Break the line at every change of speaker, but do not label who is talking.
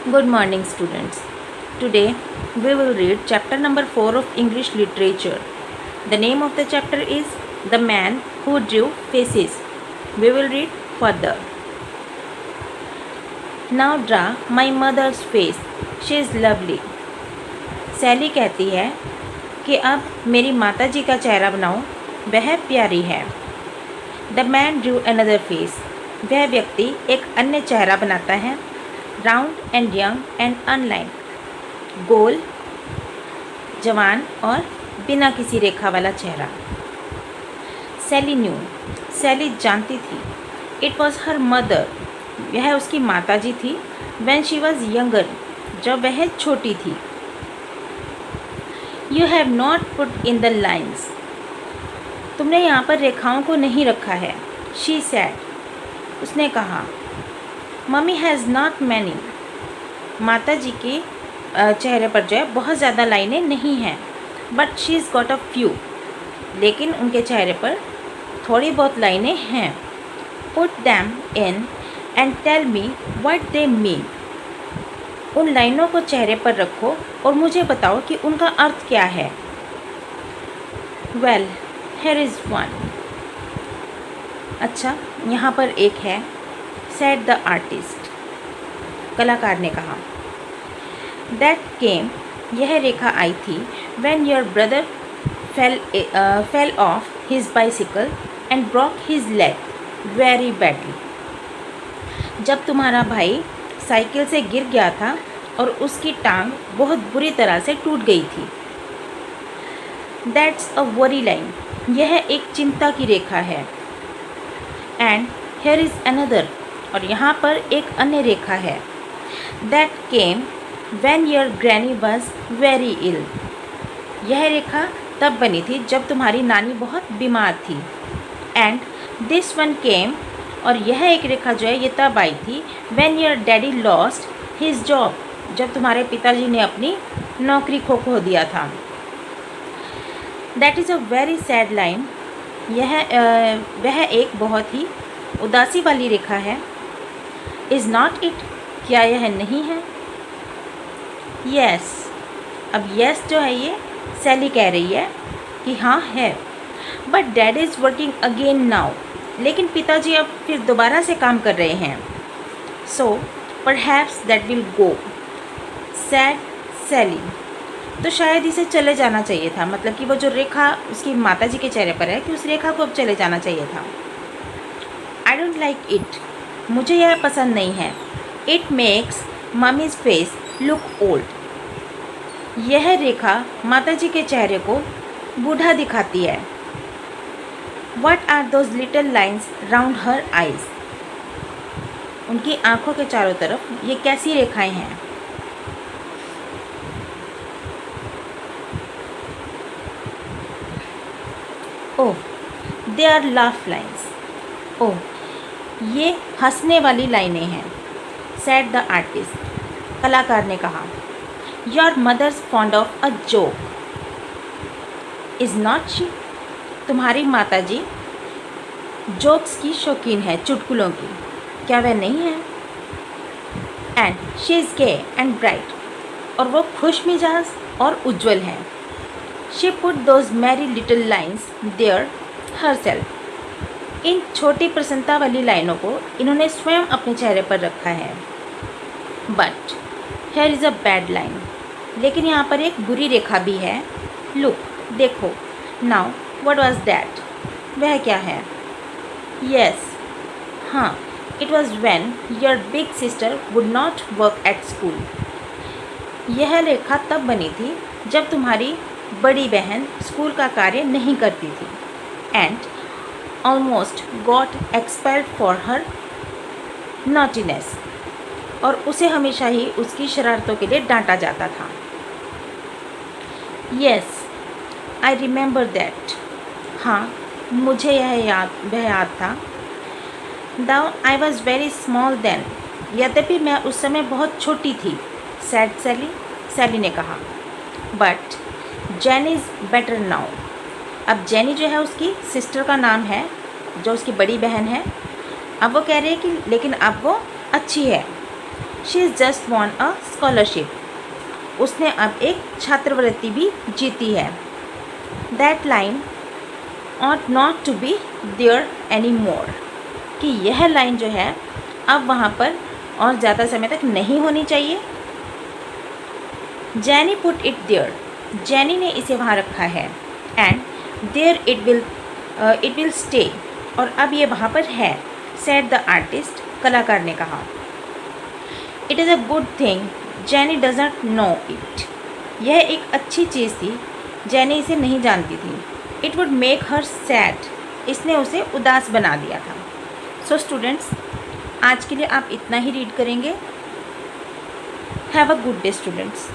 Good morning, students. Today we will read chapter number 4 of English literature. The name of the chapter is The Man Who Drew Faces. We will read further. Now draw my mother's face. She is lovely. सैली कहती है कि अब मेरी माता जी का चेहरा बनाओ, वह प्यारी है. The man drew another face. वह व्यक्ति एक अन्य चेहरा बनाता है. Round and young and unlined. गोल, जवान और बिना किसी रेखा वाला चेहरा. सैली न्यू. सैली जानती थी. It was her mother. वह उसकी माता जी थी. When she was younger. जब वह छोटी थी. You have not put in the lines. तुमने यहाँ पर रेखाओं को नहीं रखा है. She said. उसने कहा. Mummy has not many. माता जी के चेहरे पर जो है बहुत ज़्यादा लाइनें नहीं हैं. But she is got a few. लेकिन उनके चेहरे पर थोड़ी बहुत लाइनें हैं. Put them in and tell me what they mean. उन लाइनों को चेहरे पर रखो और मुझे बताओ कि उनका अर्थ क्या है. Well, here is one. अच्छा, यहाँ पर एक है. Said the artist. कलाकार ने कहा. That came. यह रेखा आई थी. When your brother fell off his bicycle and broke his leg very badly. जब तुम्हारा भाई साइकिल से गिर गया था और उसकी टांग बहुत बुरी तरह से टूट गई थी. That's a worry line. यह एक चिंता की रेखा है. And here is another. और यहाँ पर एक अन्य रेखा है. That came when your granny was very ill. यह रेखा तब बनी थी जब तुम्हारी नानी बहुत बीमार थी. And this one came. और यह एक रेखा जो है ये तब आई थी when your daddy lost his job. जब तुम्हारे पिताजी ने अपनी नौकरी खो दिया था. That is a very sad line. वह एक बहुत ही उदासी वाली रेखा है. Is not it. क्या यह नहीं है. यस. अब यस जो है ये सैली कह रही है कि हाँ है. But dad is working again now. लेकिन पिताजी अब फिर दोबारा से काम कर रहे हैं. So perhaps that will go. Said Sally. तो शायद इसे चले जाना चाहिए था. मतलब कि वो जो रेखा उसकी माताजी के चेहरे पर है कि उस रेखा को अब चले जाना चाहिए था. I don't like it. मुझे यह पसंद नहीं है. It makes mummy's face look old. यह रेखा माताजी के चेहरे को बूढ़ा दिखाती है. What are those little lines round her eyes? उनकी आँखों के चारों तरफ ये कैसी रेखाएं हैं. ओह, they are laugh lines. ओह, ये हंसने वाली लाइनें हैं. Said the artist. कलाकार ने कहा. Your mother's fond of a joke. Is not she? तुम्हारी माताजी जोक्स की शौकीन है, चुटकुलों की. क्या वह नहीं है. And she is gay and bright. और वो खुश मिजाज और उज्ज्वल है. She put those merry little lines there herself. इन छोटी प्रसन्नता वाली लाइनों को इन्होंने स्वयं अपने चेहरे पर रखा है. But here is a bad line. लेकिन यहाँ पर एक बुरी रेखा भी है. लुक, देखो. Now What was that? वह क्या है. Yes. हाँ. It was when your big sister would not work at school. यह रेखा तब बनी थी जब तुम्हारी बड़ी बहन स्कूल का कार्य नहीं करती थी. And almost got expelled for her naughtiness. और उसे हमेशा ही उसकी शरारतों के लिए डांटा जाता था. Yes, I remember that. हाँ, मुझे वह याद था. Though I was very small then. यद्यपि मैं उस समय बहुत छोटी थी. Said Sally. सैली ने कहा. But Jenny is better now. अब जेनी जो है उसकी सिस्टर का नाम है, जो उसकी बड़ी बहन है. अब वो कह रही है कि लेकिन अब वो अच्छी है. She is just von a scholarship. उसने अब एक छात्रवृत्ति भी जीती है। That line ought not to be there anymore। कि यह लाइन जो है अब वहाँ पर और ज़्यादा समय तक नहीं होनी चाहिए। Jenny put it there। Jenny ने इसे वहाँ रखा है। And there it will stay। और अब ये वहाँ पर है। said the artist। कलाकार ने कहा। It is a good thing Jenny doesn't know it। यह एक अच्छी चीज़ थी, जेनी इसे नहीं जानती थी। It would make her sad। इसने उसे उदास बना दिया था। So students, आज के लिए आप इतना ही रीड करेंगे। Have a good day students।